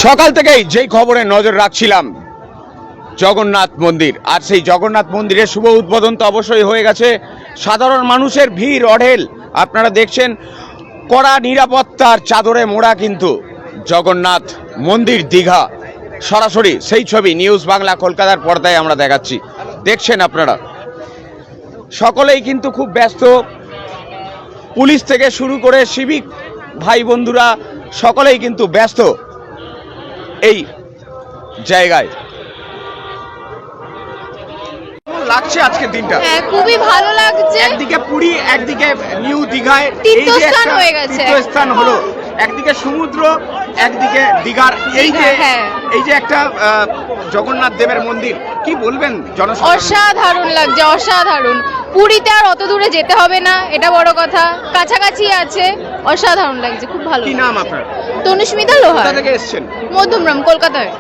সকাল থেকেই যেই খবরে নজর রাখছিলাম জগন্নাথ মন্দির, আর সেই জগন্নাথ মন্দিরের শুভ উদ্বোধন তো অবশ্যই হয়ে গেছে। সাধারণ মানুষের ভিড় অঢেল, আপনারা দেখছেন। কড়া নিরাপত্তার চাদরে মোড়া কিন্তু জগন্নাথ মন্দির দীঘা। সরাসরি সেই ছবি নিউজ বাংলা কলকাতার পর্দায় আমরা দেখাচ্ছি, দেখছেন আপনারা। সকলেই কিন্তু খুব ব্যস্ত, পুলিশ থেকে শুরু করে সিভিক ভাই বন্ধুরা সকলেই কিন্তু ব্যস্ত এই জায়গায়। কেমন লাগছে আজকের দিনটা? হ্যাঁ, খুবই ভালো লাগছে। একদিকে পুরী, একদিকে নিউ দীঘায় তীর্থস্থান হয়ে গেছে। তীর্থস্থান হলো, একদিকে সমুদ্র, একদিকে দীঘার এই যে একটা জগন্নাথ দেবের মন্দির। কি বলবেন জনসাধারণ? অসাধারণ লাগছে, অসাধারণ। পুরীতে আর অত দূরে যেতে হবে না, এটা বড় কথা, কাছাকাছি আছে। অসাধারণ লাগছে, খুব ভালো। কি নাম আপনার? তনুস্মিতা লোহার। কোথা থেকে এসেছেন? মধ্যমগ্রাম, কলকাতায়।